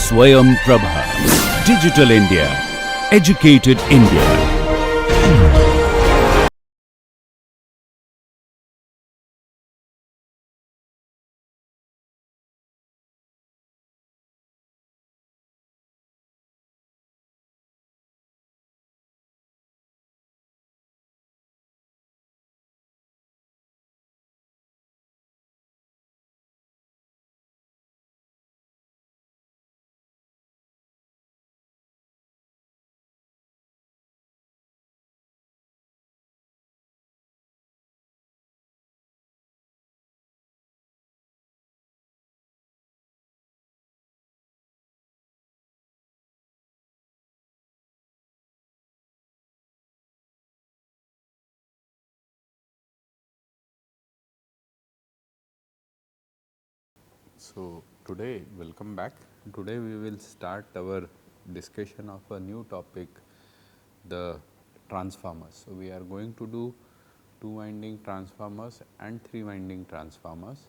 Swayam Prabha. Digital India. Educated India. So today, welcome back. Today we will start our discussion of a new topic, the transformers. So we are going to do 2-winding transformers and 3-winding transformers,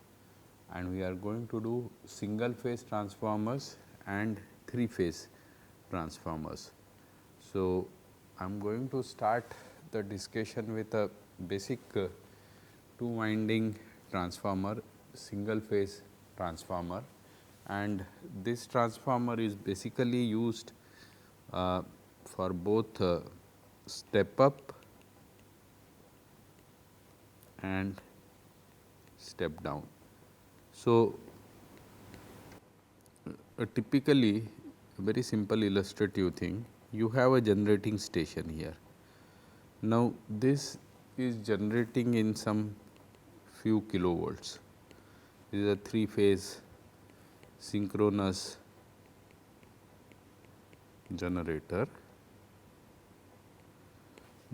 and we are going to do single phase transformers and 3-phase transformers. So I am going to start the discussion with a basic 2-winding transformer, single phase transformer, and this transformer is basically used for both step up and step down. So typically, a very simple illustrative thing, you have a generating station here. Now this is generating in some few kilovolts. This is a 3-phase synchronous generator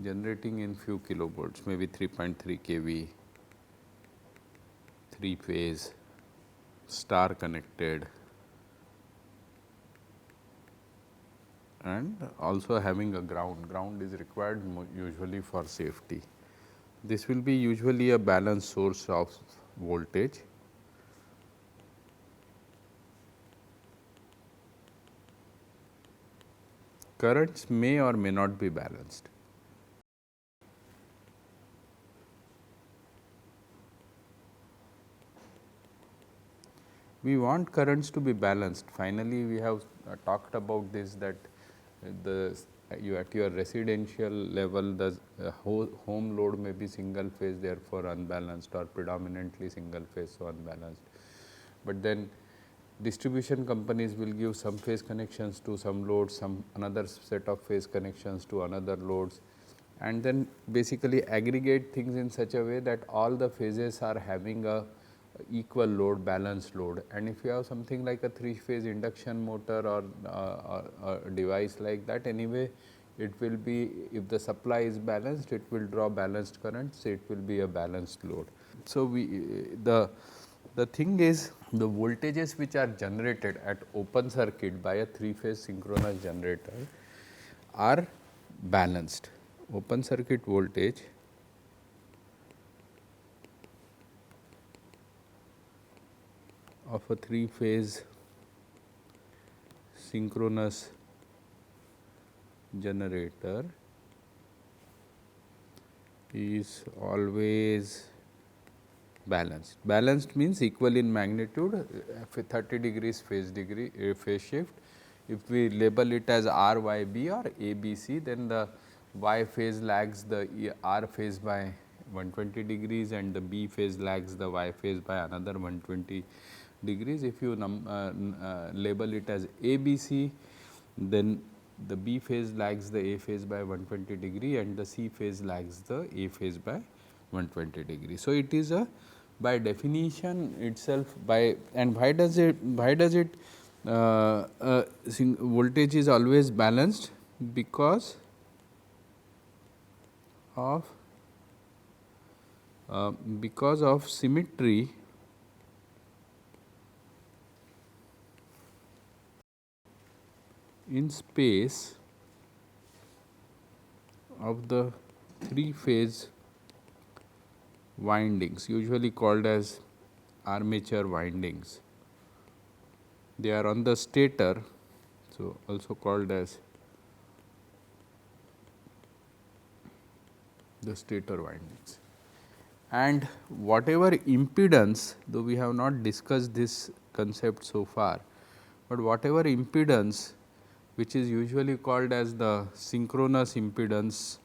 generating in few kilovolts, maybe 3.3 kV, 3-phase, star connected, and also having a ground. Ground is required usually for safety. This will be usually a balanced source of voltage. Currents may or may not be balanced. We want currents to be balanced. Finally, we have talked about this, that you at your residential level, the home load may be single phase, therefore unbalanced, or predominantly single phase, so unbalanced. But then distribution companies will give some phase connections to some loads, some another set of phase connections to another loads, and then basically aggregate things in such a way that all the phases are having a equal load, balanced load. And if you have something like a 3-phase induction motor or a device like that, anyway it will be, if the supply is balanced, it will draw balanced current, so it will be a balanced load. So the thing is, the voltages which are generated at open circuit by a 3-phase synchronous generator are balanced. Open circuit voltage of a 3-phase synchronous generator is always balanced. Balanced means equal in magnitude, 30 degrees phase shift. If we label it as R, Y, B or A, B, C, then the Y phase lags the R phase by 120 degrees and the B phase lags the Y phase by another 120 degrees. If you label it as A, B, C, then the B phase lags the A phase by 120 degree and the C phase lags the A phase by 120 degree. So it is a, by definition itself, by, and why does it voltage is always balanced? Because of symmetry in space of the 3-phase windings, usually called as armature windings. They are on the stator So, also called as the stator windings. And whatever impedance, though we have not discussed this concept so far, but whatever impedance which is usually called as the synchronous impedance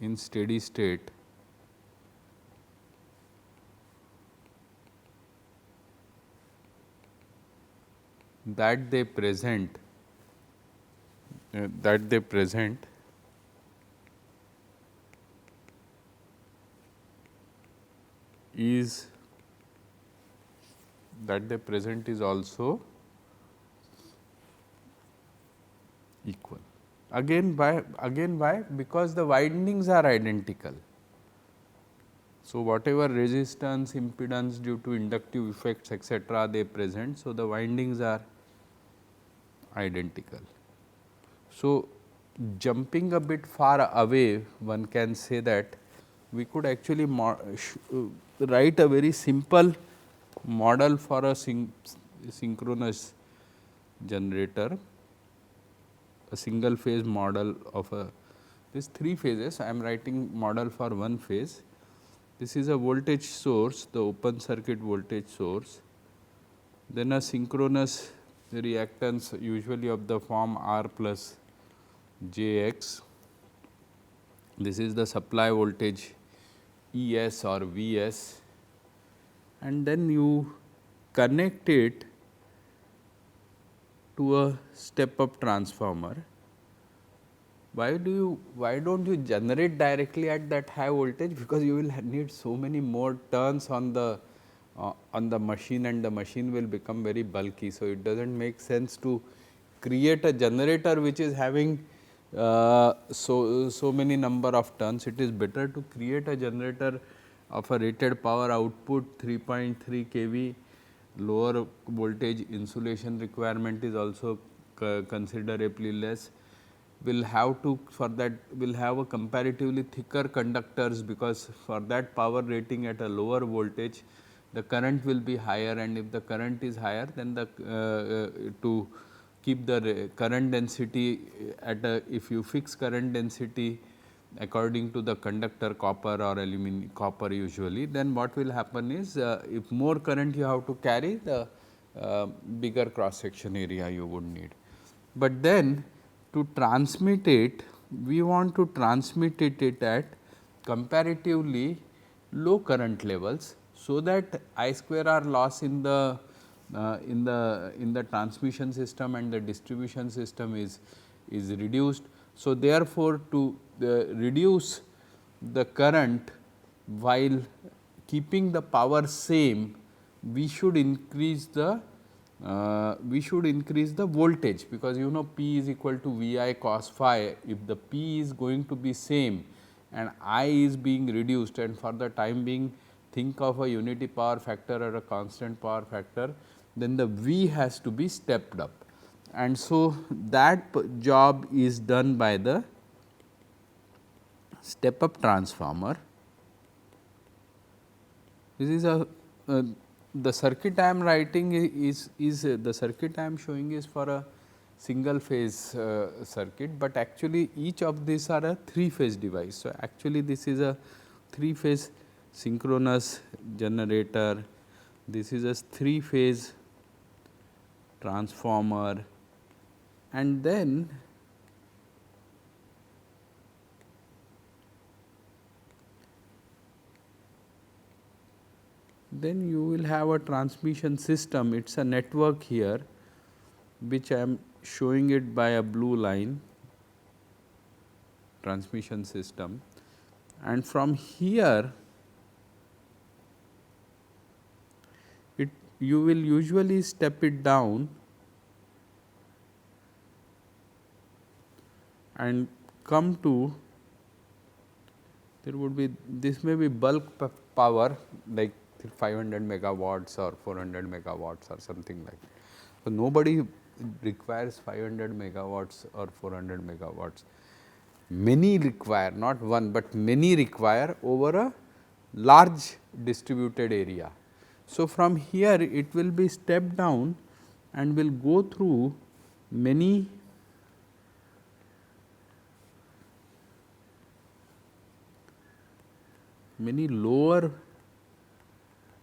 in steady state, that they present is also equal. Again why? Because the windings are identical. So, whatever resistance, impedance due to inductive effects etc., they present. So, the windings are identical. So, jumping a bit far away, one can say that we could actually write a very simple model for a synchronous generator, a single phase model of this 3 phases. I am writing model for one phase. This is a voltage source, the open circuit voltage source, then a synchronous reactance usually of the form R plus Jx. This is the supply voltage Es or Vs, and then you connect it to a step up transformer. Why don't you generate directly at that high voltage? Because you will need so many more turns on the machine, and the machine will become very bulky. So, it does not make sense to create a generator which is having so many number of turns. It is better to create a generator of a rated power output 3.3 kV, lower voltage insulation requirement is also considerably less. Will have to, for that will have a comparatively thicker conductors, because for that power rating at a lower voltage the current will be higher, and if the current is higher, then the to keep the current density at a, if you fix current density according to the conductor copper or aluminum copper usually, then what will happen is if more current you have to carry, the bigger cross section area you would need. But then to transmit it, we want to transmit it at comparatively low current levels, so that I square R loss in the transmission system and the distribution system is reduced. So, therefore, to reduce the current while keeping the power same, we should increase the voltage, because you know P is equal to V I cos phi. If the P is going to be same and I is being reduced, and for the time being think of a unity power factor or a constant power factor, then the V has to be stepped up. And so, that job is done by the step up transformer. This is the circuit I am writing is the circuit I am showing is for a single phase circuit, but actually each of these are a 3 phase device. So, actually this is a 3 phase synchronous generator, this is a 3 phase transformer, and then you will have a transmission system. It is a network here, which I am showing it by a blue line, transmission system, and from here you will usually step it down and come to, there would be, this may be bulk power like 500 megawatts or 400 megawatts or something like that. So, nobody requires 500 megawatts or 400 megawatts. Many require, not one, but many require over a large distributed area. So, from here it will be stepped down and will go through many lower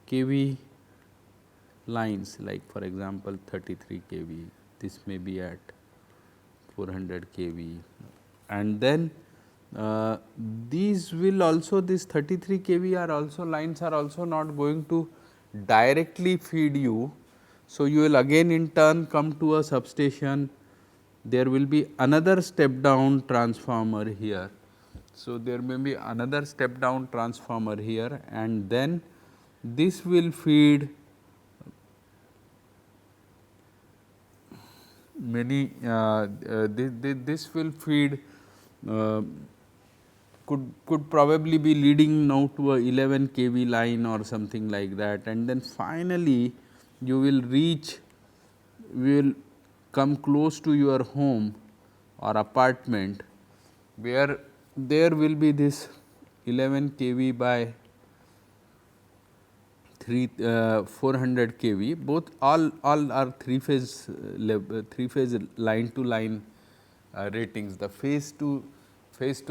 kV lines, like for example 33 kV, this may be at 400 kV, and then these will also, this 33 kV are also lines are also not going to directly feed you. So, you will again in turn come to a substation, there will be another step down transformer here. So, there may be another step down transformer here, and then this will feed many this will feed could probably be leading now to a 11 kV line or something like that, and then finally you will reach, will come close to your home or apartment, where there will be this 11 kV by 400 kV, both all are three phase line to line ratings. The phase to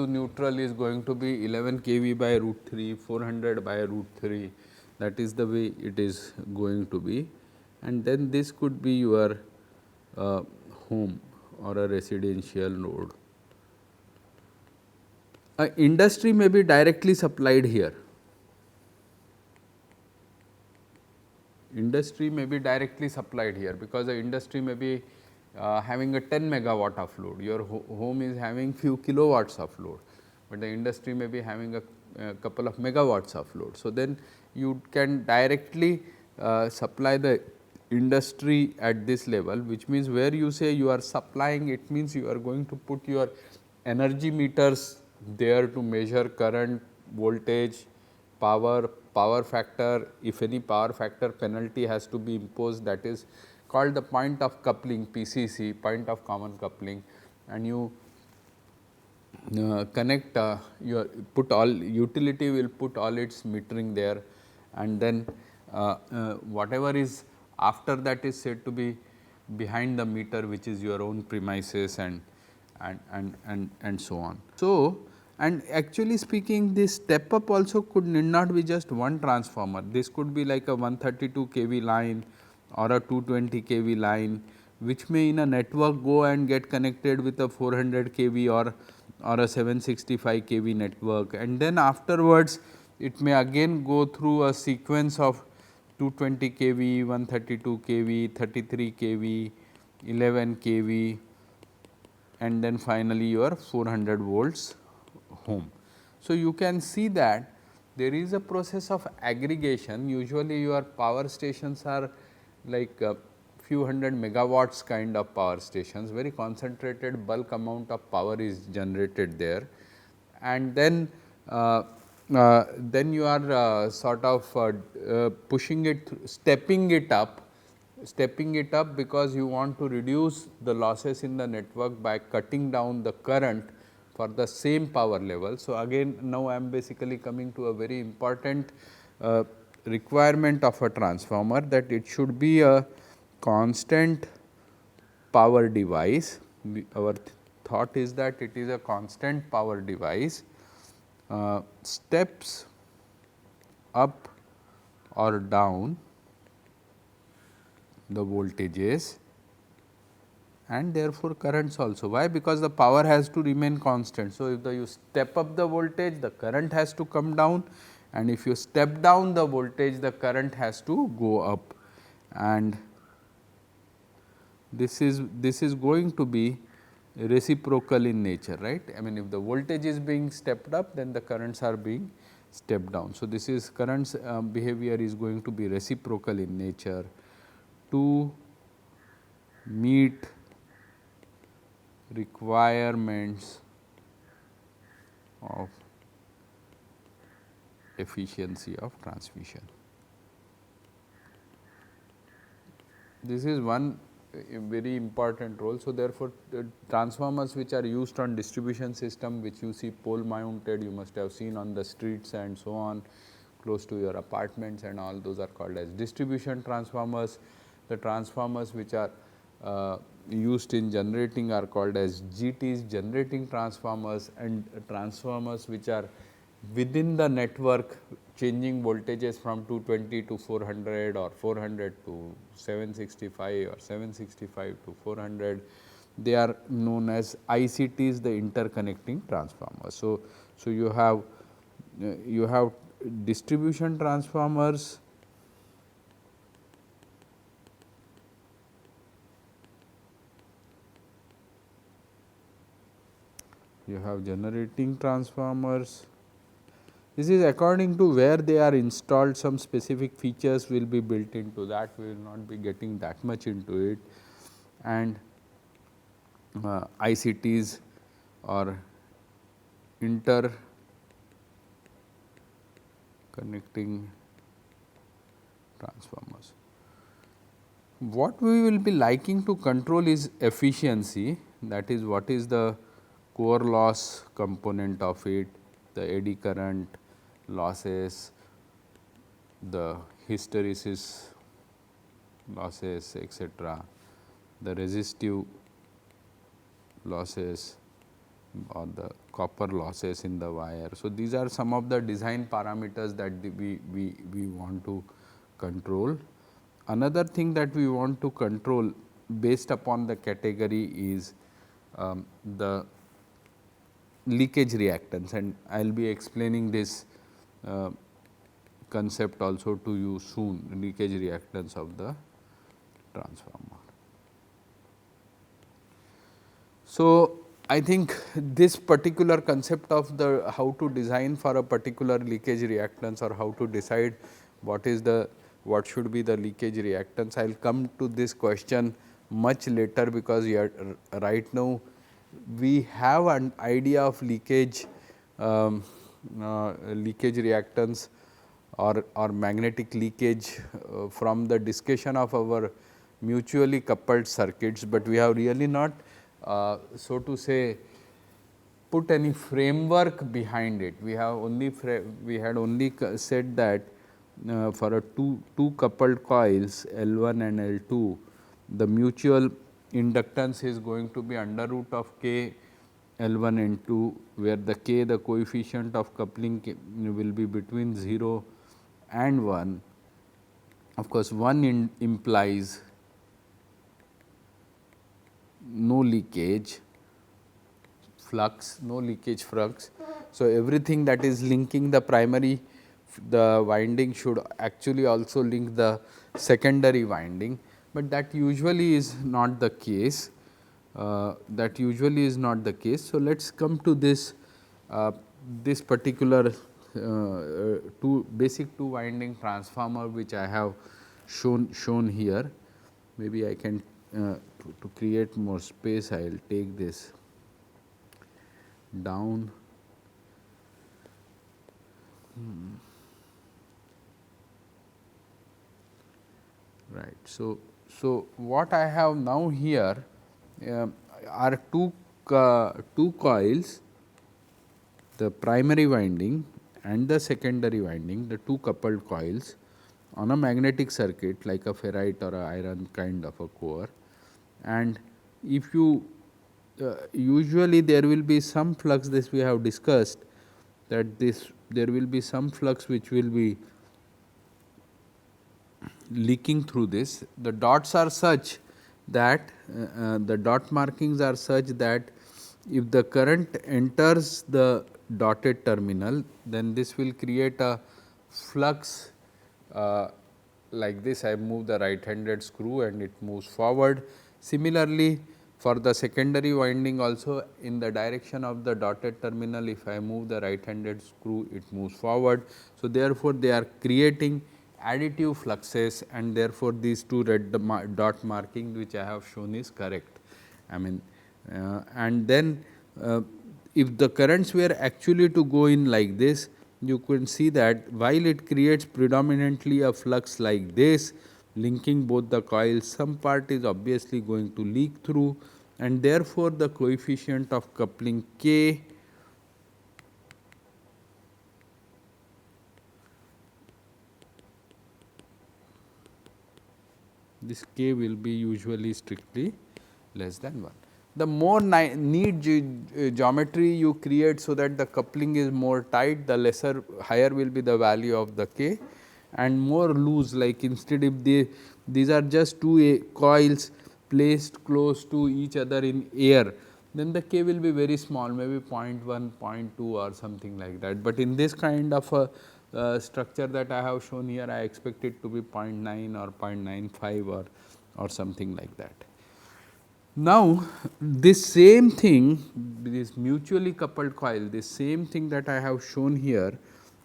neutral is going to be 11 kV by root 3, 400 by root 3, that is the way it is going to be, and then this could be your home or a residential node. Industry may be directly supplied here. Industry may be directly supplied here, because the industry may be having a 10 megawatt of load, your home is having few kilowatts of load, but the industry may be having a couple of megawatts of load. So, then you can directly supply the industry at this level, which means where you say you are supplying, it means you are going to put your energy meters there to measure current, voltage, power factor. If any power factor penalty has to be imposed, that is called the point of coupling, PCC, point of common coupling, and you connect your put all, utility will put all its metering there, and then whatever is after that is said to be behind the meter, which is your own premises and so on. So, and actually speaking, this step up also need not be just one transformer. This could be like a 132 kV line or a 220 kV line, which may in a network go and get connected with a 400 kV or a 765 kV network, and then afterwards it may again go through a sequence of 220 kV, 132 kV, 33 kV, 11 kV, and then finally your 400 volts home. So, you can see that there is a process of aggregation. Usually your power stations are like few hundred megawatts kind of power stations, very concentrated bulk amount of power is generated there, and then you are sort of pushing it, stepping it up, because you want to reduce the losses in the network by cutting down the current for the same power level. So, again now I am basically coming to a very important requirement of a transformer, that it should be a constant power device. Our thought is that it is a constant power device, steps up or down the voltages and therefore currents also. Why? Because the power has to remain constant. So, if you step up the voltage, the current has to come down, and if you step down the voltage, the current has to go up, and this is going to be reciprocal in nature, right. I mean, if the voltage is being stepped up, then the currents are being stepped down. So, this is currents behavior is going to be reciprocal in nature to meet requirements of efficiency of transmission. This is one very important role. So, therefore, the transformers which are used on distribution system, which you see pole mounted, you must have seen on the streets and so on, close to your apartments and all, those are called as distribution transformers. The transformers which are used in generating are called as GTs, generating transformers, and transformers which are within the network changing voltages from 220 to 400 or 400 to 765 or 765 to 400. They are known as ICTs, the interconnecting transformers. So you have distribution transformers, you have generating transformers. This is according to where they are installed, some specific features will be built into that, we will not be getting that much into it. And ICTs or interconnecting transformers. What we will be liking to control is efficiency, that is what is the core loss component of it, the eddy current losses, the hysteresis losses, etc., the resistive losses or the copper losses in the wire. So, these are some of the design parameters that we want to control. Another thing that we want to control based upon the category is the leakage reactance, and I will be explaining this concept also to you soon, leakage reactance of the transformer. So, I think this particular concept of the how to design for a particular leakage reactance or how to decide what should be the leakage reactance, I will come to this question much later, because right now we have an idea of leakage reactance or magnetic leakage from the discussion of our mutually coupled circuits, but we have really not so to say put any framework behind it. We have only had only said that for a two coupled coils L1 and L2, the mutual inductance is going to be under root of k L1 and 2, where the k, the coefficient of coupling will be between 0 and 1. Of course, 1 implies no leakage flux, no leakage flux. So, everything that is linking the primary, the winding should actually also link the secondary winding, but that usually is not the case. So, let us come to this particular basic two winding transformer which I have shown here. Maybe I can to create more space, I will take this down. Right. So, what I have now here are two coils, the primary winding and the secondary winding, the two coupled coils on a magnetic circuit like a ferrite or a iron kind of a core. And if you usually there will be some flux, this we have discussed, that there will be some flux which will be leaking through this. The dots are such that the dot markings are such that if the current enters the dotted terminal, then this will create a flux like this. I move the right handed screw and it moves forward. Similarly, for the secondary winding also, in the direction of the dotted terminal, if I move the right handed screw, it moves forward. So, therefore, they are creating additive fluxes, and therefore, these two red dot marking which I have shown is correct. I mean, and then if the currents were actually to go in like this, you can see that while it creates predominantly a flux like this linking both the coils, some part is obviously going to leak through, and therefore, the coefficient of coupling K this K will be usually strictly less than 1. The more neat geometry you create, so that the coupling is more tight, the higher will be the value of the K, and more loose, like instead if these are just two coils placed close to each other in air, then the K will be very small, maybe 0.1, 0.2 or something like that. But in this kind of a structure that I have shown here, I expect it to be 0.9 or 0.95 or something like that. Now, this same thing, this mutually coupled coil, this same thing that I have shown here,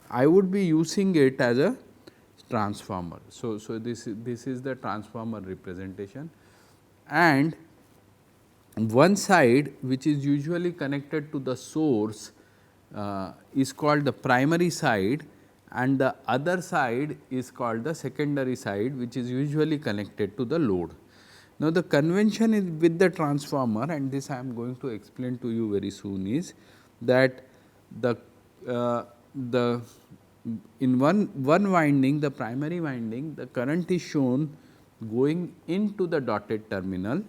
I would be using it as a transformer. So, this is the transformer representation, and one side which is usually connected to the source is called the primary side, and the other side is called the secondary side, which is usually connected to the load. Now, the convention is with the transformer, and this I am going to explain to you very soon, is that the in one winding, the primary winding, the current is shown going into the dotted terminal,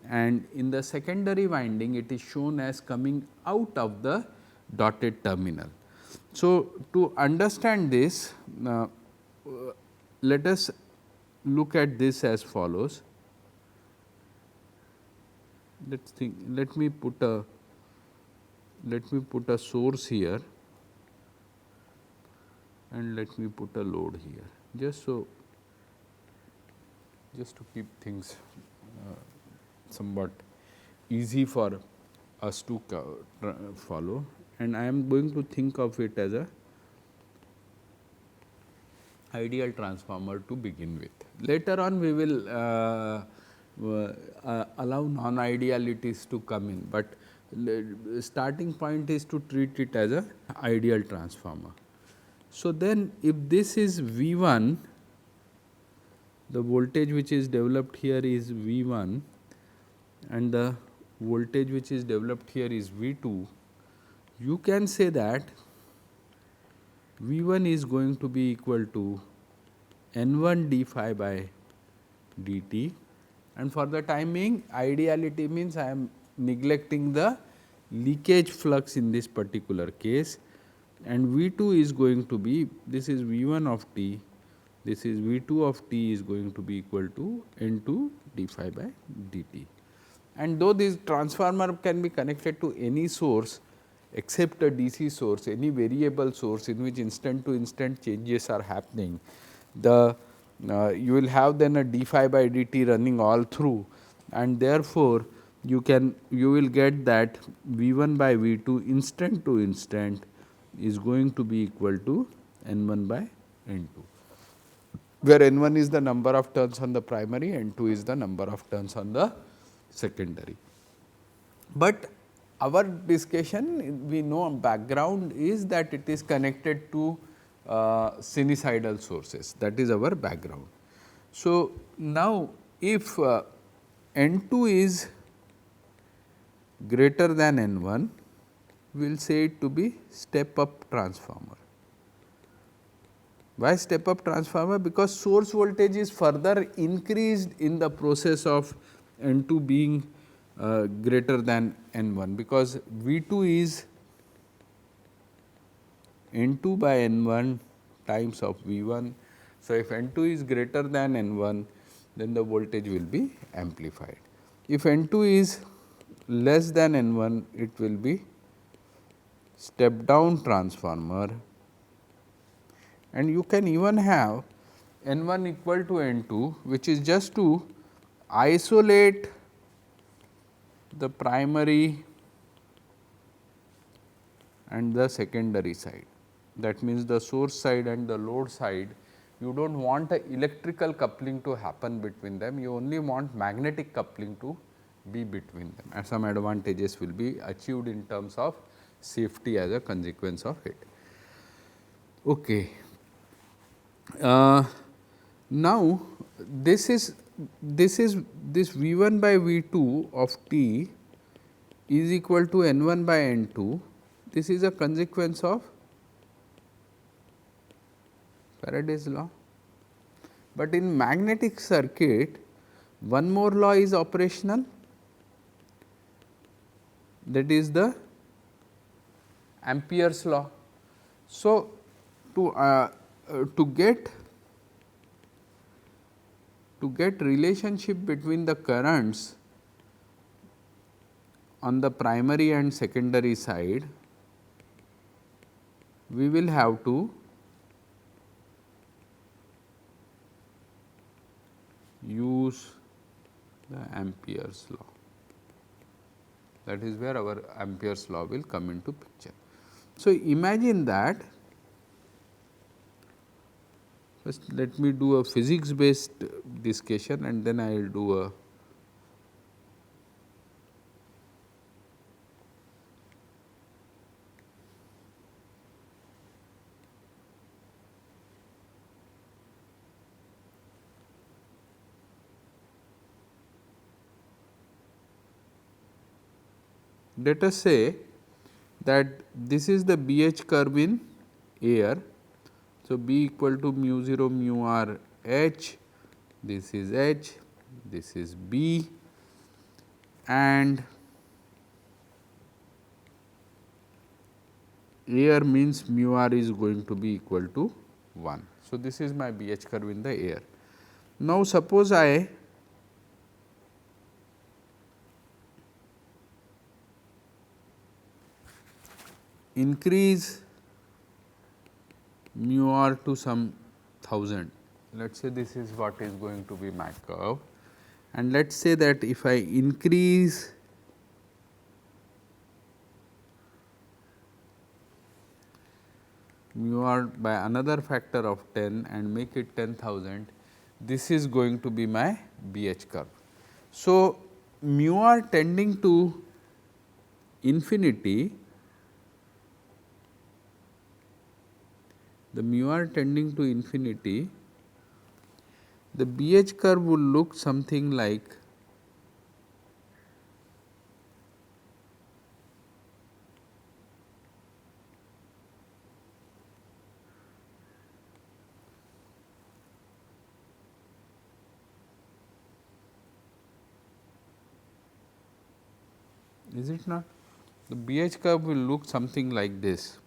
and in the secondary winding it is shown as coming out of the dotted terminal. So, to understand this, let us look at this as follows. Let's think. Let me put a source here, and let me put a load here, just to keep things somewhat easy for us to follow, and I am going to think of it as a ideal transformer to begin with. Later on we will allow non-idealities to come in, but starting point is to treat it as a ideal transformer. So, then if this is V1, the voltage which is developed here is V1, and the voltage which is developed here is V2, you can say that V1 is going to be equal to N1 d phi by dt, and for the time being, ideality means I am neglecting the leakage flux in this particular case, and V2 is going to be, this is V1 of t, this is V2 of t is going to be equal to N2 d phi by dt. And though this transformer can be connected to any source except a DC source, any variable source in which instant to instant changes are happening, you will have then a d phi by dt running all through, and therefore, you will get that V1 by V2 instant to instant is going to be equal to N1 by N2, where N1 is the number of turns on the primary, N2 is the number of turns on the secondary. But our discussion, we know background is that it is connected to sinusoidal sources, that is our background. So, now if N2 is greater than N1, we will say it to be step up transformer. Why step up transformer? Because source voltage is further increased in the process of N2 being greater than N1, because V2 is N2 by N1 times of V1. So, if N2 is greater than N1, then the voltage will be amplified. If N2 is less than N1, it will be step down transformer, and you can even have N1 equal to N2, which is just to isolate the primary and the secondary side. That means, the source side and the load side, you do not want a electrical coupling to happen between them, you only want magnetic coupling to be between them, and some advantages will be achieved in terms of safety as a consequence of it. Okay. Now, this V1 by V2 of t is equal to N1 by N2. This is a consequence of Faraday's law, but in magnetic circuit One more law is operational, that is the Ampere's law. So, to get relationship between the currents on the primary and secondary side, we will have to use the Ampere's law. That is where our Ampere's law will come into picture. So, imagine that, first let me do a physics based discussion and then I will do a let us say that this is the BH curve in air. So, B equal to mu 0 mu r H, this is H, this is B, and air means mu r is going to be equal to 1. So, this is my BH curve in the air. Now, suppose I increase mu r to some 1000, let us say this is what is going to be my curve, and let us say that if I increase mu r by another factor of 10 and make it 10,000, this is going to be my BH curve. So, mu r tending to infinity, the mu r tending to infinity, the BH curve will look something like is it not? The BH curve will look something like this.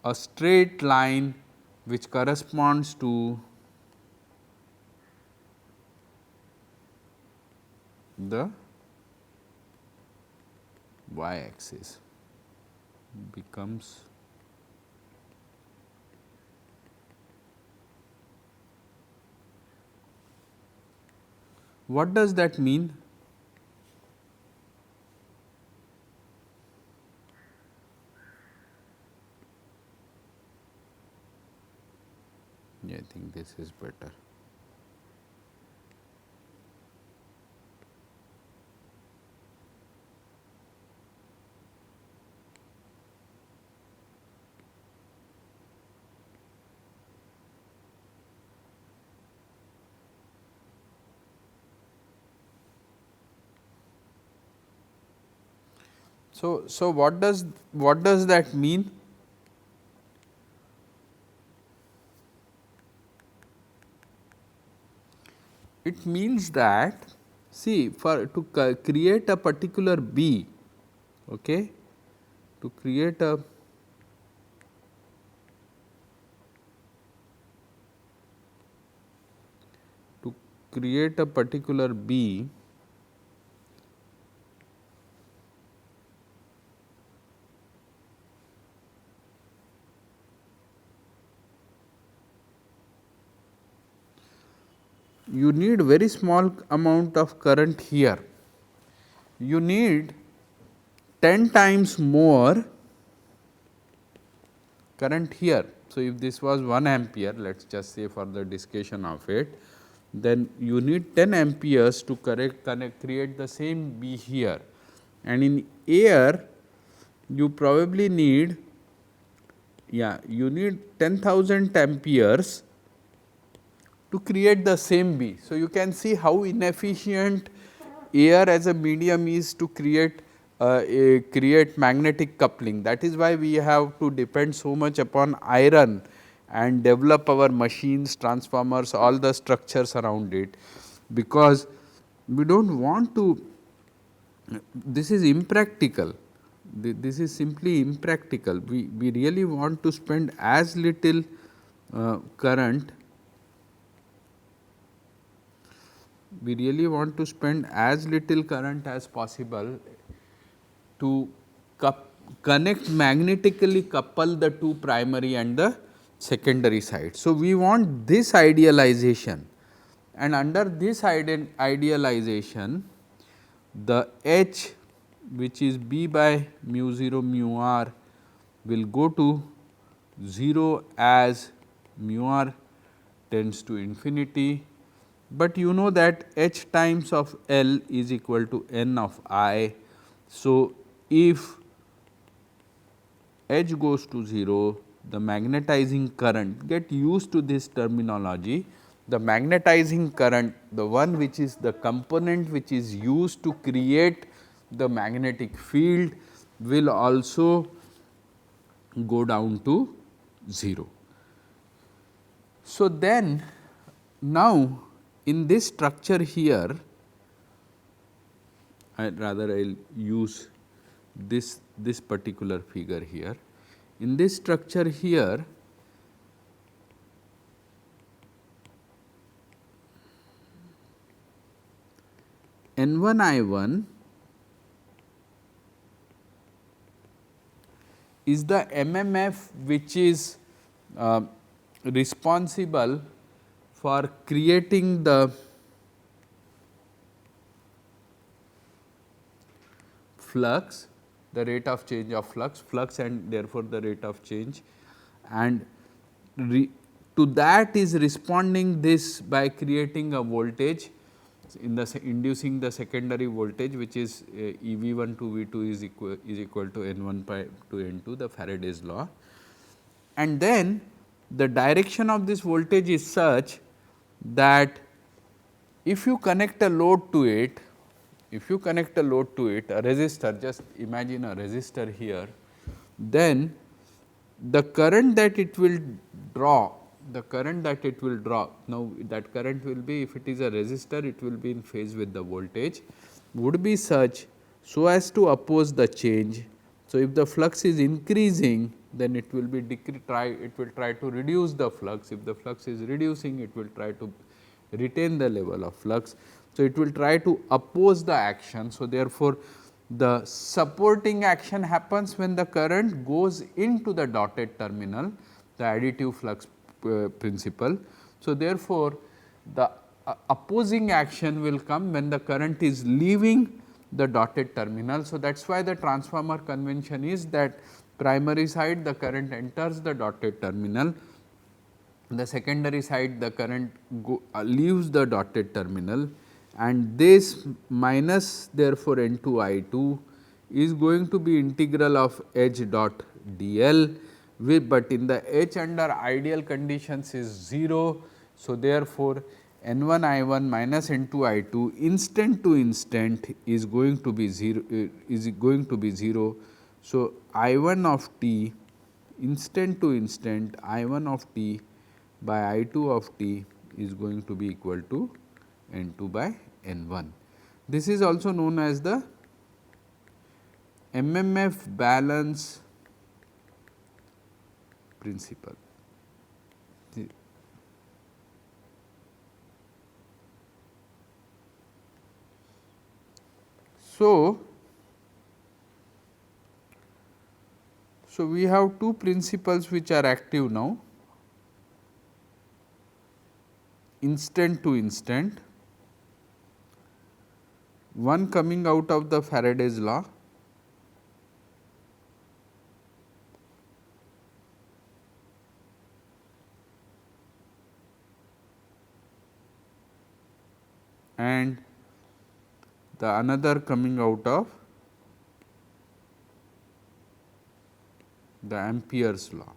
A straight line which corresponds to the y axis becomes what does that mean? Yeah, I think this is better. So what does that mean? It means that, see, for to create a particular B, okay, to create a particular B, you need very small amount of current here. You need 10 times more current here. So, if this was 1 ampere, let us just say for the discussion of it, then you need 10 amperes to create the same B here, and in air you probably need, you need 10,000 amperes to create the same B. So, you can see how inefficient air as a medium is to create magnetic coupling. That is why we have to depend so much upon iron and develop our machines, transformers, all the structures around it, because we do not want to, this is impractical, this is simply impractical. We really want to spend as little current, we really want to spend as little current as possible to connect, magnetically couple the two primary and the secondary side. So, we want this idealization, and under this idealization the H, which is B by mu 0 mu r, will go to 0 as mu r tends to infinity, but you know that H times of L is equal to n of I. So, if H goes to 0, the magnetizing current, get used to this terminology, the magnetizing current, the one which is the component which is used to create the magnetic field, will also go down to 0. So, then now in this structure here, I will use this particular figure here. In this structure here, N1 I1 is the MMF which is responsible for creating the flux, the rate of change of flux and therefore, the rate of change, and to that is responding this by creating a voltage in the inducing the secondary voltage, which is EV1 to V2 is equal to N1 by to N2, the Faraday's law. And then the direction of this voltage is such that if you connect a load to it, a resistor, just imagine a resistor here, then the current that it will draw, now that current will be, if it is a resistor, it will be in phase with the voltage, would be such so as to oppose the change. So, if the flux is increasing, then it will be try to reduce the flux. If the flux is reducing, it will try to retain the level of flux. So, it will try to oppose the action. So, therefore, the supporting action happens when the current goes into the dotted terminal, the additive flux principle. So, therefore, the opposing action will come when the current is leaving the dotted terminal. So, that is why the transformer convention is that primary side the current enters the dotted terminal, the secondary side the current leaves the dotted terminal, and this minus therefore N2 I2 is going to be integral of H dot dl, but in the H under ideal conditions is 0. So, therefore, N1 I1 minus N2 I2 instant to instant is going to be 0 So, I1 of t instant to instant I1 of t by I2 of t is going to be equal to N2 by N1. This is also known as the MMF balance principle. So, we have two principles which are active now, instant to instant, one coming out of the Faraday's law, and the another coming out of the Ampere's law.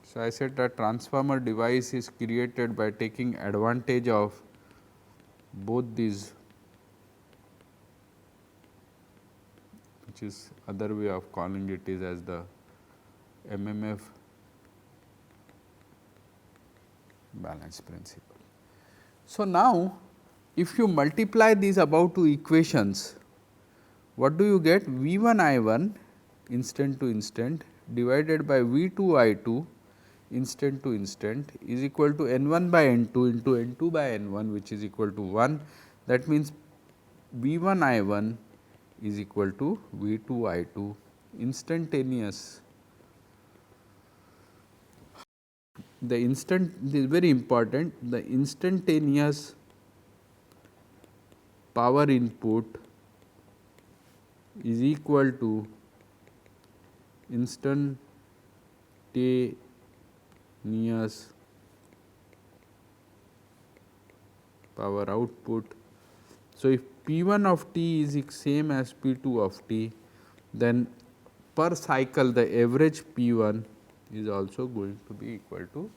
So, I said that transformer device is created by taking advantage of both these, which is other way of calling it is as the MMF balance principle. So, now if you multiply these above two equations, what do you get? V 1 I 1 instant to instant divided by V 2 I 2 instant to instant is equal to n 1 by n 2 into n 2 by n 1, which is equal to 1. That means, V 1 I 1 is equal to V 2 I 2 instantaneous. The instant, this is very important, the instantaneous power input is equal to instantaneous power output. So, if P 1 of t is same as P 2 of t, then per cycle the average P 1 is also going to be equal to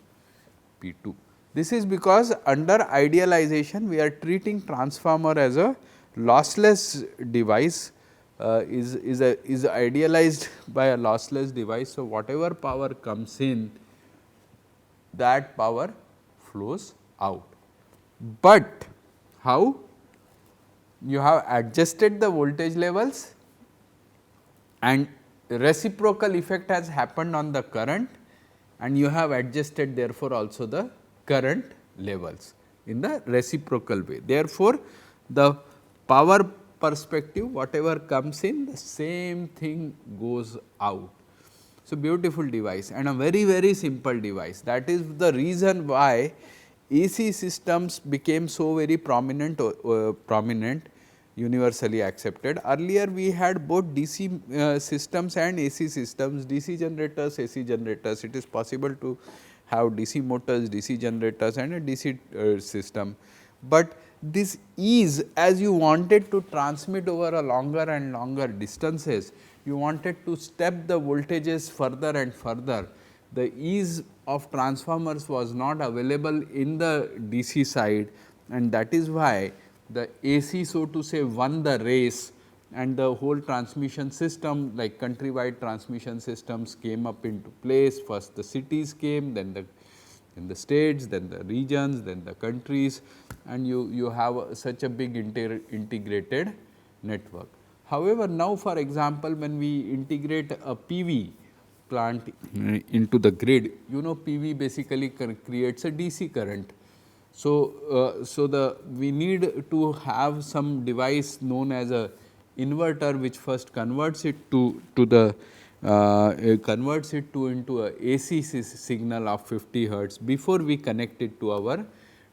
P 2. This is because under idealization we are treating transformer as a lossless device, is idealized by a lossless device. So, whatever power comes in, that power flows out. But how? You have adjusted the voltage levels and reciprocal effect has happened on the current, and you have adjusted therefore, also the current levels in the reciprocal way. Therefore, the power perspective, whatever comes in, the same thing goes out. So, beautiful device and a very, very simple device. That is the reason why AC systems became so very prominent, universally accepted. Earlier we had both DC systems and AC systems, DC generators, AC generators. It is possible to have DC motors, DC generators and a DC system. But this ease, as you wanted to transmit over a longer and longer distances, you wanted to step the voltages further and further. The ease of transformers was not available in the DC side, and that is why the AC, so to say, won the race, and the whole transmission system, like countrywide transmission systems, came up into place. First the cities came, then the states, then the regions, then the countries, and you have such a big integrated network. However, now for example, when we integrate a PV plant into the grid, you know, PV basically creates a DC current. So, we need to have some device known as a inverter, which first converts it into a AC signal of 50 hertz before we connect it to our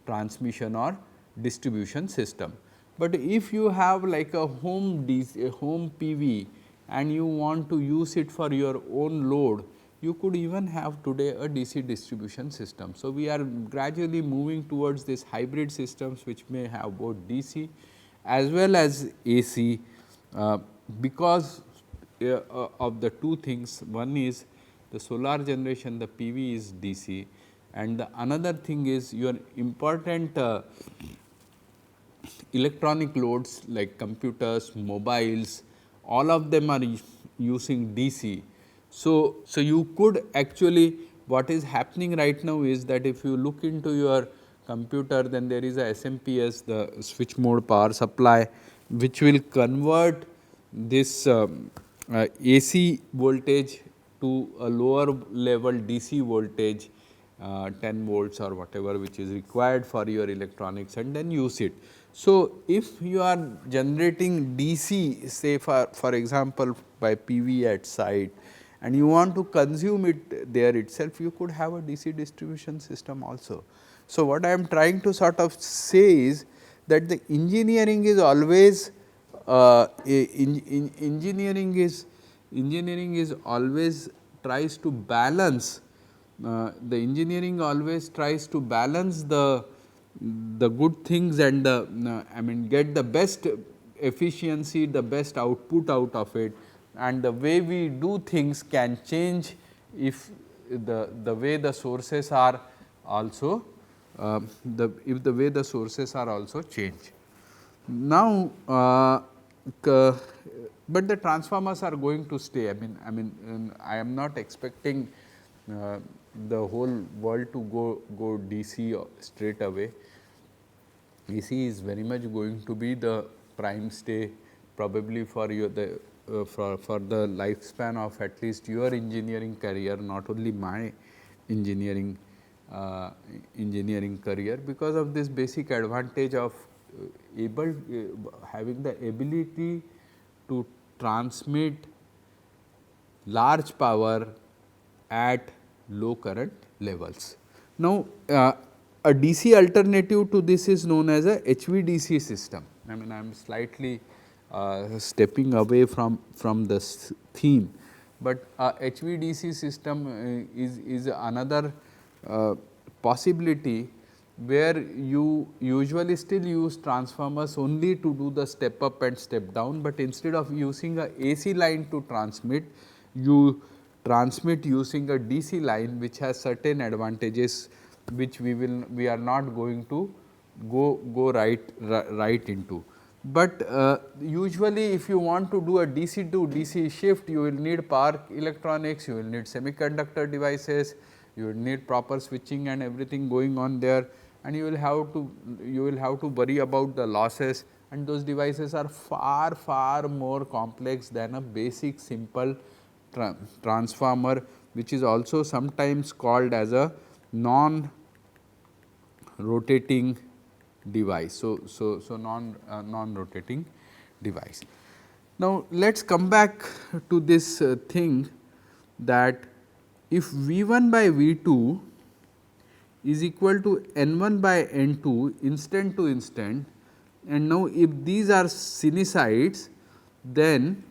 transmission or distribution system. But if you have like a home PV and you want to use it for your own load, you could even have today a DC distribution system. So, we are gradually moving towards this hybrid systems, which may have both DC as well as AC, because of the two things. One is the solar generation, the PV is DC, and the another thing is your important electronic loads like computers, mobiles, all of them are using DC. So, you could actually, what is happening right now is that if you look into your computer, then there is a SMPS, the switch mode power supply, which will convert this AC voltage to a lower level DC voltage, 10 volts or whatever, which is required for your electronics, and then use it. So, if you are generating DC, say for example, by PV at site, and you want to consume it there itself, you could have a DC distribution system also. So, what I am trying to sort of say is that the engineering is always engineering is always tries to balance, the engineering always tries to balance the good things and the I mean get the best efficiency, the best output out of it, and the way we do things can change if the way the sources are also if the way the sources are also changed. Now, but the transformers are going to stay. I am not expecting the whole world to go DC straight away. AC is very much going to be the prime stay probably for your for the lifespan of at least your engineering career, not only my engineering engineering career, because of this basic advantage of having the ability to transmit large power at low current levels. Now, a DC alternative to this is known as a HVDC system. I am slightly stepping away from the theme, but HVDC system is another possibility where you usually still use transformers only to do the step up and step down, but instead of using a AC line to transmit, you transmit using a DC line, which has certain advantages which we are not going to go right into. But usually if you want to do a DC to DC shift, you will need power electronics, you will need semiconductor devices, you will need proper switching and everything going on there, and you will have to worry about the losses, and those devices are far more complex than a basic simple transformer, which is also sometimes called as a non-rotating device. So non-rotating device. Now, let us come back to this thing that if V1 by V2 is equal to N1 by N2 instant to instant, and now if these are sinusoids, then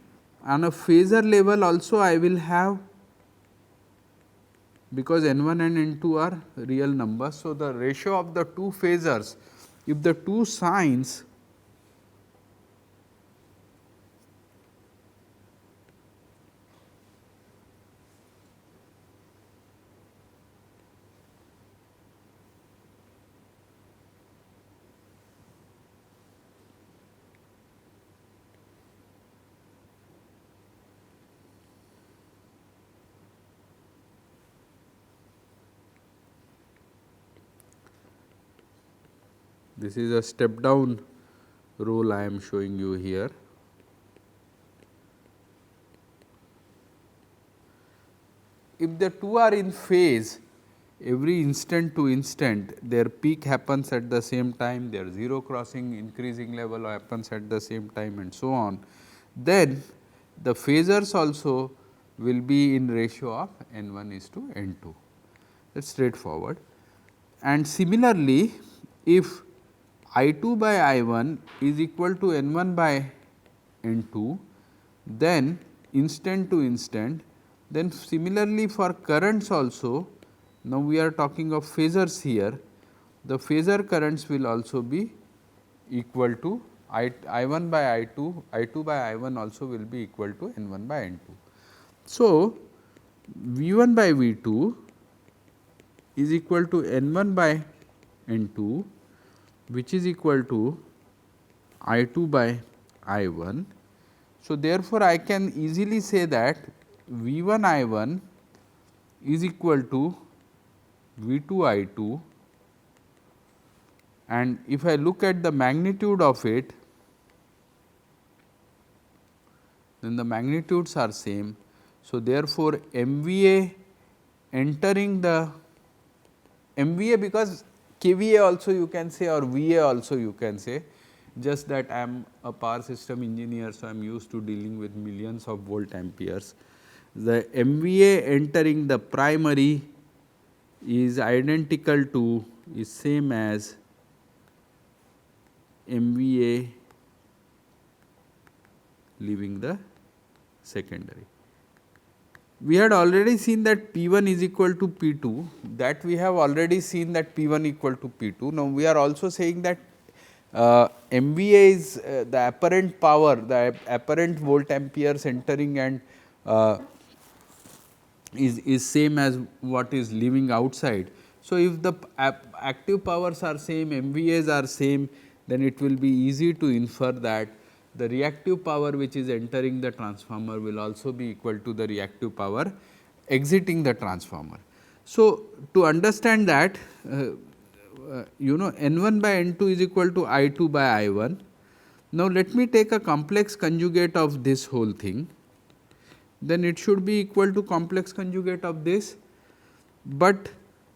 on a phasor level also I will have, because N1 and N2 are real numbers. So, the ratio of the two phasors, if the two signs this is a step down rule I am showing you here. If the two are in phase, every instant to instant their peak happens at the same time, their zero crossing increasing level happens at the same time, and so on, then the phasors also will be in ratio of N1 is to N2. That is straightforward. And similarly, if I2 by I1 is equal to N1 by N2, then instant to instant, then similarly for currents also, now we are talking of phasors here, the phasor currents will also be equal to I1 by I2, I2 by I1 also will be equal to N1 by N2. So, V1 by V2 is equal to N1 by N2, which is equal to I2 by I1. So, therefore, I can easily say that V1 I1 is equal to V2 I2, and if I look at the magnitude of it, then the magnitudes are same. So, therefore, MVA entering the MVA, because KVA also you can say or VA also you can say, just that I am a power system engineer. So, I am used to dealing with millions of volt amperes. The MVA entering the primary is identical to, is same as MVA leaving the secondary. We had already seen that P1 is equal to P2, that we have already seen that P1 equal to P2. Now, we are also saying that MVA is the apparent power, the apparent volt amperes entering and is same as what is leaving outside. So, if the active powers are same, MVAs are same, then it will be easy to infer that the reactive power which is entering the transformer will also be equal to the reactive power exiting the transformer. So, to understand that N1 by N2 is equal to I2 by I1. Now, let me take a complex conjugate of this whole thing, then it should be equal to complex conjugate of this, but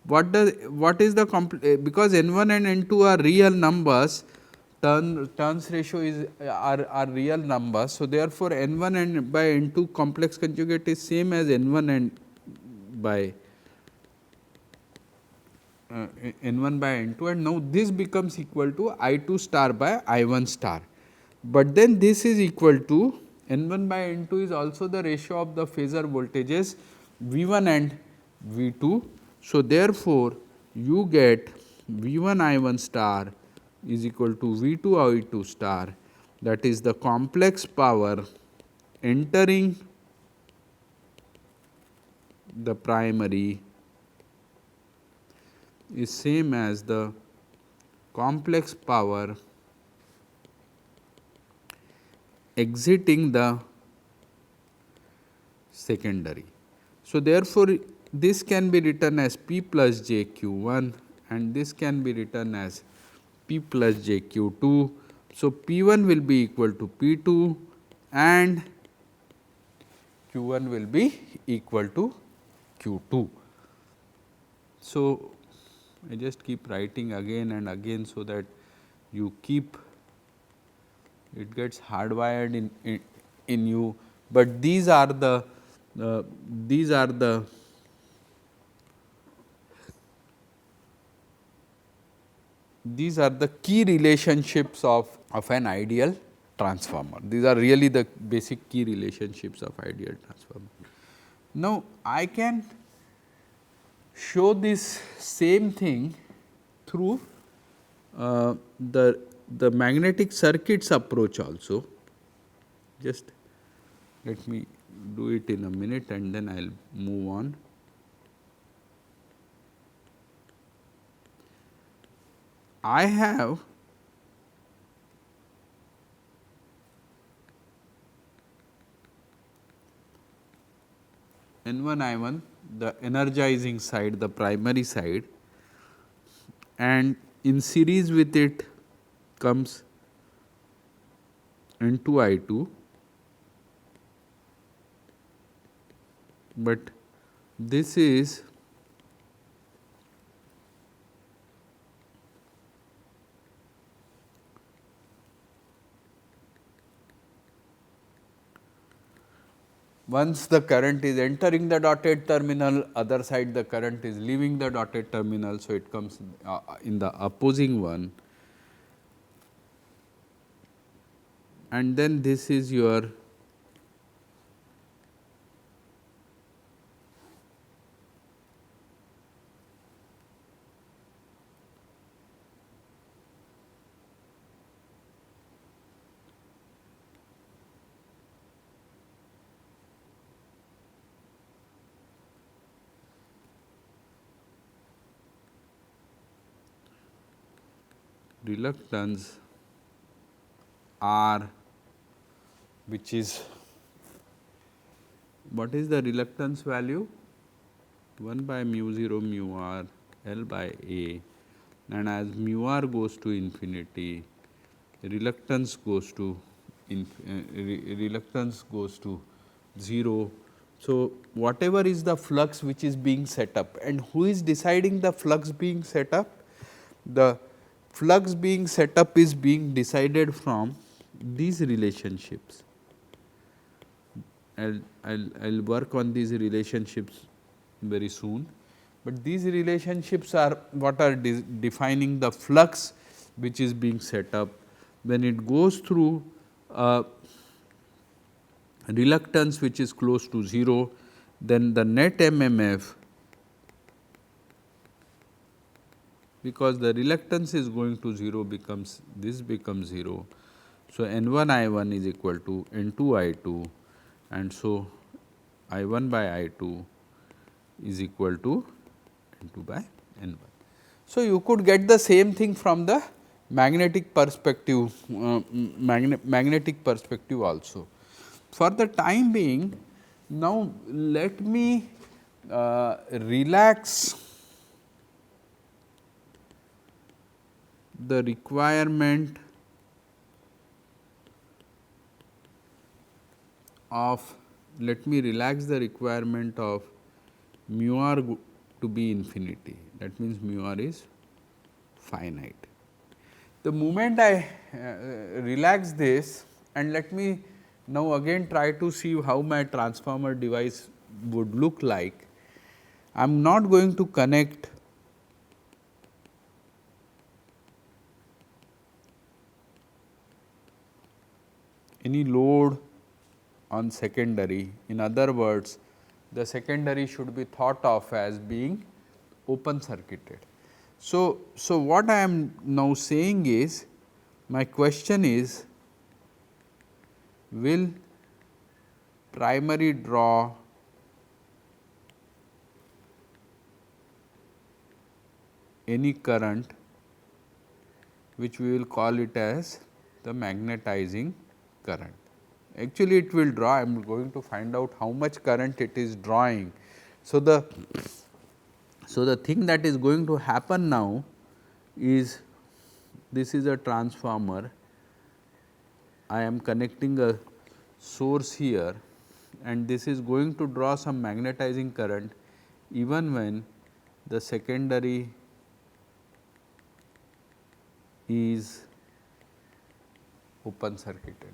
what is the because N1 and N2 are real numbers, turns ratio is are real numbers. So, therefore, N1 and by N2 complex conjugate is same as N1 and by N1 by N2, and now this becomes equal to I2 star by I1 star, but then this is equal to N1 by N2 is also the ratio of the phasor voltages V1 and V2. So, therefore, you get V1 I1 star is equal to V2 I2 star, that is the complex power entering the primary is same as the complex power exiting the secondary. So, therefore, this can be written as P plus j Q1 and this can be written as P plus j Q2. So, P1 will be equal to P2 and Q1 will be equal to Q2. So, I just keep writing again and again, so that you keep it gets hardwired in you, but these are the key relationships of an ideal transformer. These are really the basic key relationships of ideal transformer. Now, I can show this same thing through the magnetic circuits approach also. Just let me do it in a minute and then I will move on. I have N1 I1, the energizing side, the primary side, and in series with it comes N2 I2, but this is once the current is entering the dotted terminal, other side the current is leaving the dotted terminal. So, it comes in the opposing one, and then this is your reluctance R, which is, what is the reluctance value? 1 by mu 0 mu r L by A, and as mu r goes to infinity, reluctance goes to 0. So, whatever is the flux which is being set up, and who is deciding the flux being set up? The flux being set up is being decided from these relationships. I'll work on these relationships very soon, but these relationships are what are defining the flux which is being set up. When it goes through reluctance which is close to 0, then the net MMF, because the reluctance is going to 0, becomes 0. So, N1 I1 is equal to N2 I2, and so I1 by I2 is equal to N2 by N1. So, you could get the same thing from the magnetic perspective, magnetic perspective also. For the time being, now let me relax the requirement of, let me relax the requirement of mu r to be infinity, that means mu r is finite. The moment I relax this, and let me now again try to see how my transformer device would look like. I am not going to connect any load on secondary. In other words, the secondary should be thought of as being open circuited. So, what I am now saying is, my question is, will primary draw any current which we will call it as the magnetizing current. Actually, it will draw, I am going to find out how much current it is drawing. So, the thing that is going to happen now is, this is a transformer, I am connecting a source here, and this is going to draw some magnetizing current even when the secondary is open circuited,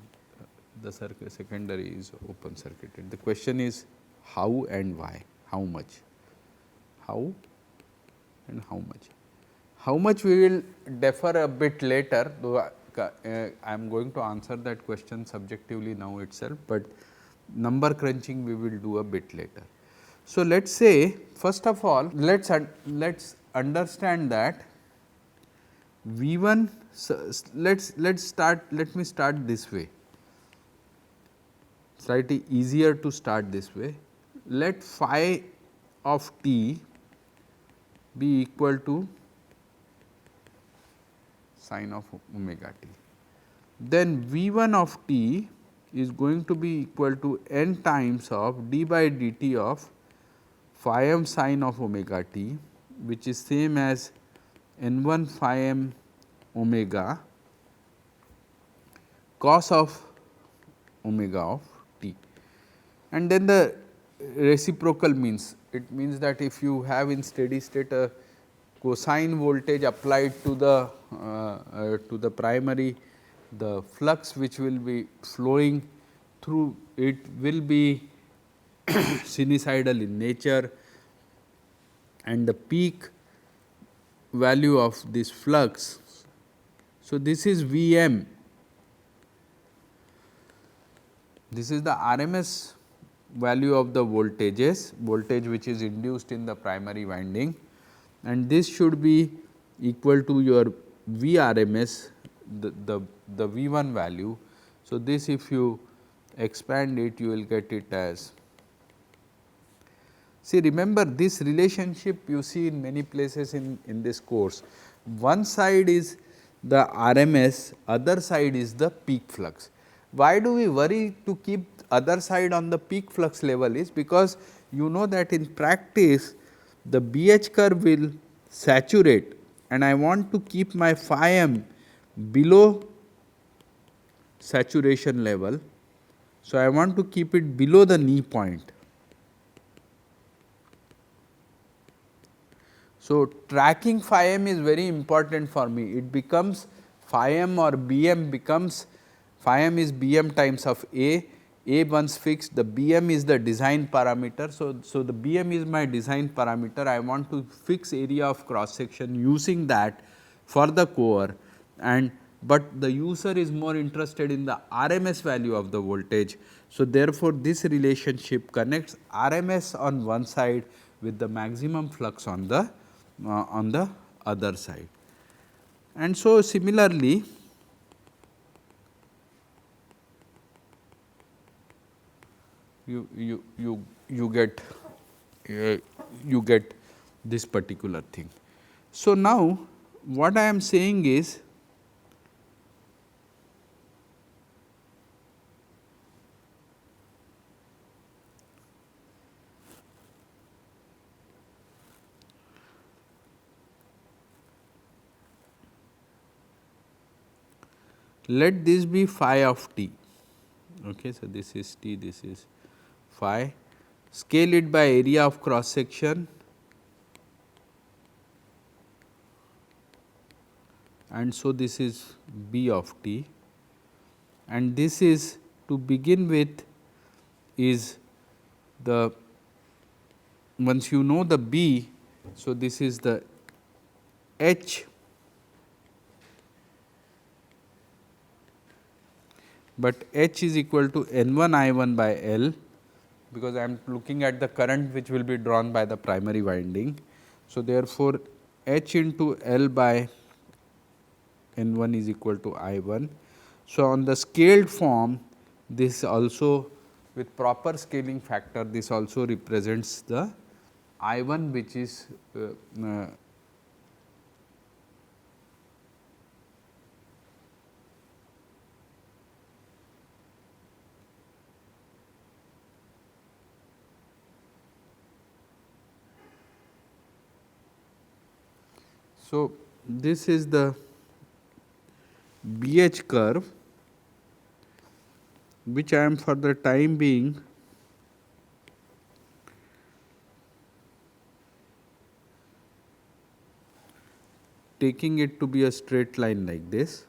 the secondary is open circuited. The question is how and why, how much, how and how much. How much we will defer a bit later, though I am going to answer that question subjectively now itself, but number crunching we will do a bit later. So, let us say first of all, let us understand that V1, let me start this way, slightly easier to start this way. Let phi of t be equal to sin of omega t. Then V1 of t is going to be equal to n times of d by dt of phi m sin of omega t, which is same as n1 phi m omega cos of omega of t. And then the reciprocal means, it means that if you have in steady state a cosine voltage applied to the primary, the flux which will be flowing through it will be sinusoidal in nature, and the peak value of this flux. So, this is V m, this is the RMS value of the voltage which is induced in the primary winding, and this should be equal to your V RMS, the V1 value. So, this if you expand it, you will get it as, see, remember this relationship you see in many places in this course. One side is the RMS, other side is the peak flux. Why do we worry to keep other side on the peak flux level is because you know that in practice the BH curve will saturate, and I want to keep my phi m below saturation level. So, I want to keep it below the knee point. So, tracking phi m is very important for me. It becomes phi m or Bm becomes, phi m is Bm times of A once fixed, the Bm is the design parameter. So, the Bm is my design parameter. I want to fix area of cross section using that for the core, and but the user is more interested in the RMS value of the voltage. So, therefore, this relationship connects RMS on one side with the maximum flux on the other side. And so, similarly, you get this particular thing. So, now what I am saying is let this be phi of t. Okay, so this is t, this is phi. Scale it by area of cross section, and so this is b of t, and this is, to begin with, is the, once you know the b, so this is the h, but h is equal to N1 I1 by L, because I am looking at the current which will be drawn by the primary winding. So, therefore, h into L by N1 is equal to I1. So, on the scaled form, this also, with proper scaling factor, this also represents the I1, which is so, this is the BH curve, which I am for the time being taking it to be a straight line like this.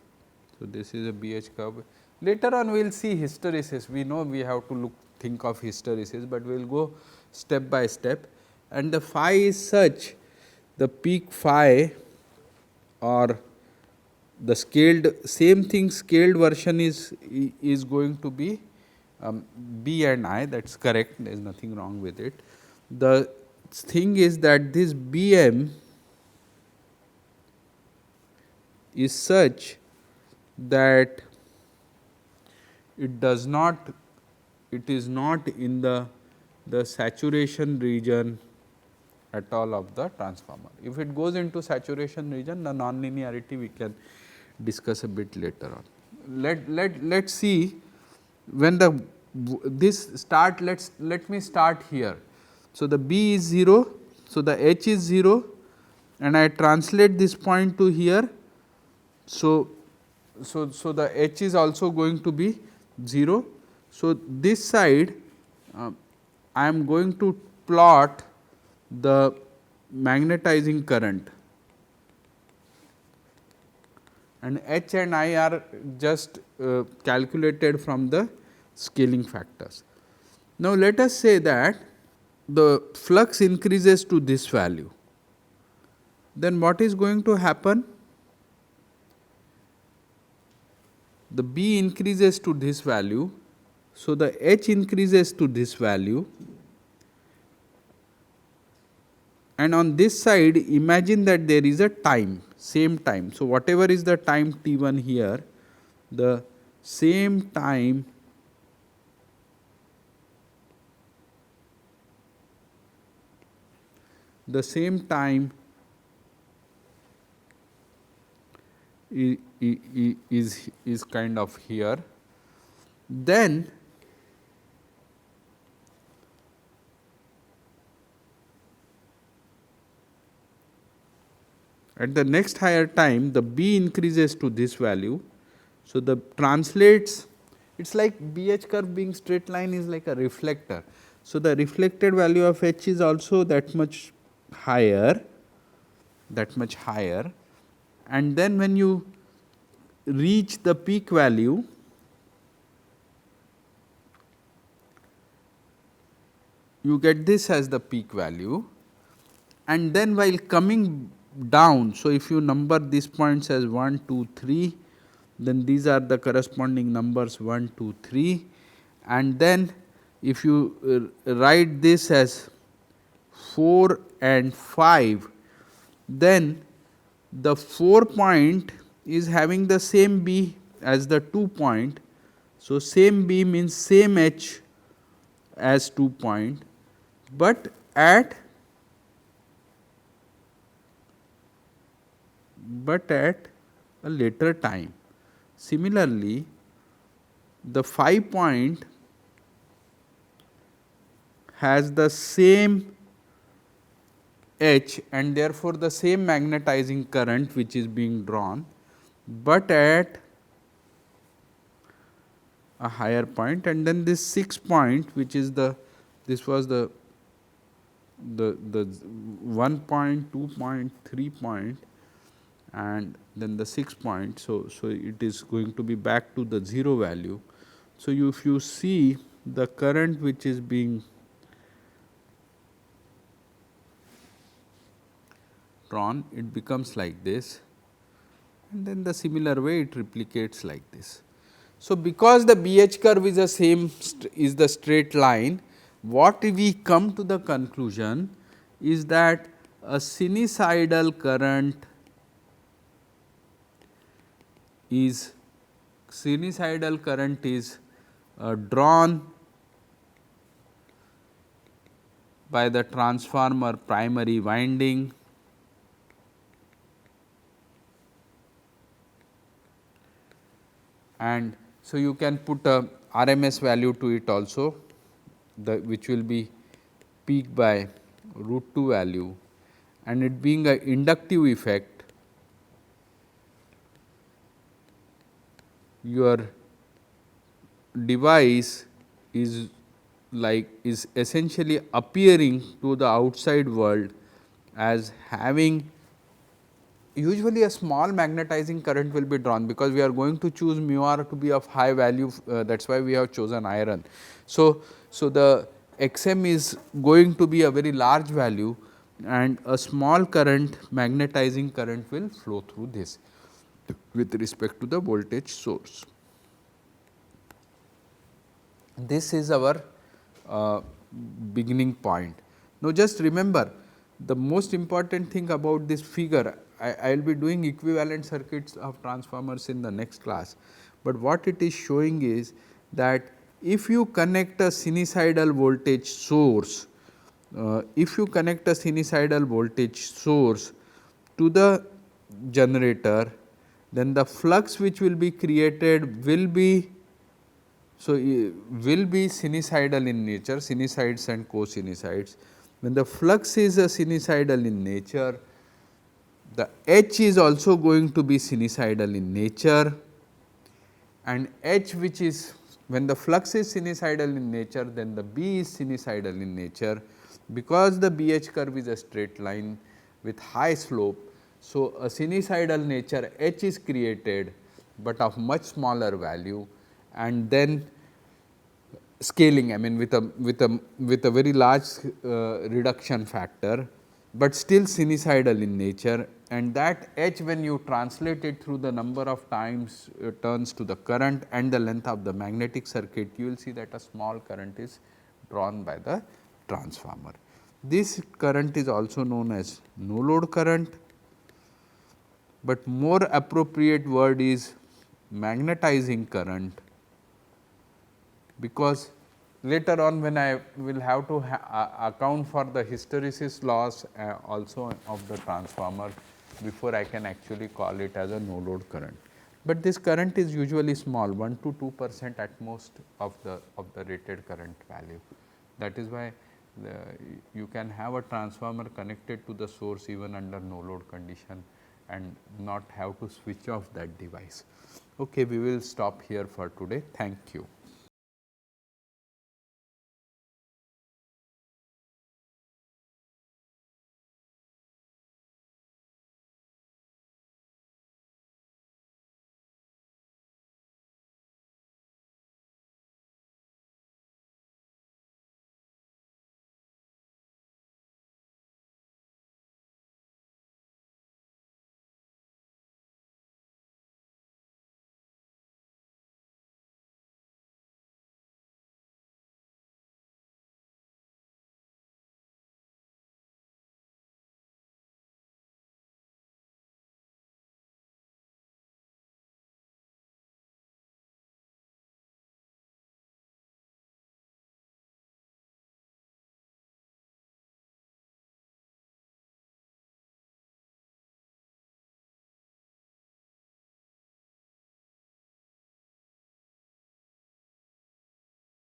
So, this is a BH curve. Later on we will see hysteresis, we know we have to think of hysteresis, but we will go step by step, and the phi is such, the peak phi or the scaled, same thing, scaled version is going to be B and I, that is correct, there is nothing wrong with it. The thing is that this Bm is such that it does not, it is not in the saturation region at all of the transformer. If it goes into saturation region, the non-linearity we can discuss a bit later on. Let us see when the this start, let me start here. So, the B is 0, so the H is 0, and I translate this point to here. So, the H is also going to be 0. So, this side I am going to plot the magnetizing current, and H and I are just calculated from the scaling factors. Now, let us say that the flux increases to this value, then what is going to happen? The B increases to this value, so the H increases to this value, and on this side imagine that there is a time, same time. So, whatever is the time t1 here, the same time is kind of here. Then at the next higher time, the B increases to this value. So, the translates, it is like BH curve being straight line is like a reflector. So, the reflected value of H is also that much higher, and then when you reach the peak value, you get this as the peak value, and then while coming down. So, if you number these points as 1, 2, 3, then these are the corresponding numbers 1, 2, 3, and then if you write this as 4 and 5, then the 4 point is having the same B as the 2 point. So, same B means same H as 2 point, but at a later time. Similarly, the 5 point has the same H and therefore, the same magnetizing current which is being drawn, but at a higher point, and then this 6 point, which is this was the 1 point, 2 point, 3 point, and then the 6 point. So it is going to be back to the 0 value. So if you see the current which is being drawn, it becomes like this, and then the similar way it replicates like this. So because the BH curve is the same, is the straight line, what we come to the conclusion is that a sinusoidal current is drawn by the transformer primary winding and so you can put a RMS value to it also, which will be peak by √2 value, and it being an inductive effect, your device is essentially appearing to the outside world as having usually a small magnetizing current will be drawn, because we are going to choose mu r to be of high value, that is why we have chosen iron. So the Xm is going to be a very large value, and a small current, magnetizing current will flow through this with respect to the voltage source. This is our beginning point. Now, just remember the most important thing about this figure. I will be doing equivalent circuits of transformers in the next class, but what it is showing is that if you connect a sinusoidal voltage source, to the generator, then the flux which will be created will be sinusoidal in nature, sinusoids and cosinusoids. When the flux is a sinusoidal in nature, the H is also going to be sinusoidal in nature, and H, which is when the flux is sinusoidal in nature, then the B is sinusoidal in nature, because the BH curve is a straight line with high slope. So, a sinusoidal nature H is created, but of much smaller value, and then scaling, I mean with a very large reduction factor, but still sinusoidal in nature, and that H, when you translate it through the number of times turns to the current and the length of the magnetic circuit, you will see that a small current is drawn by the transformer. This current is also known as no load current, but more appropriate word is magnetizing current, because later on when I will have to account for the hysteresis loss also of the transformer before I can actually call it as a no load current. But this current is usually small, 1 to 2% at most of the rated current value. That is why you can have a transformer connected to the source even under no load condition and not have to switch off that device. Okay, we will stop here for today. Thank you.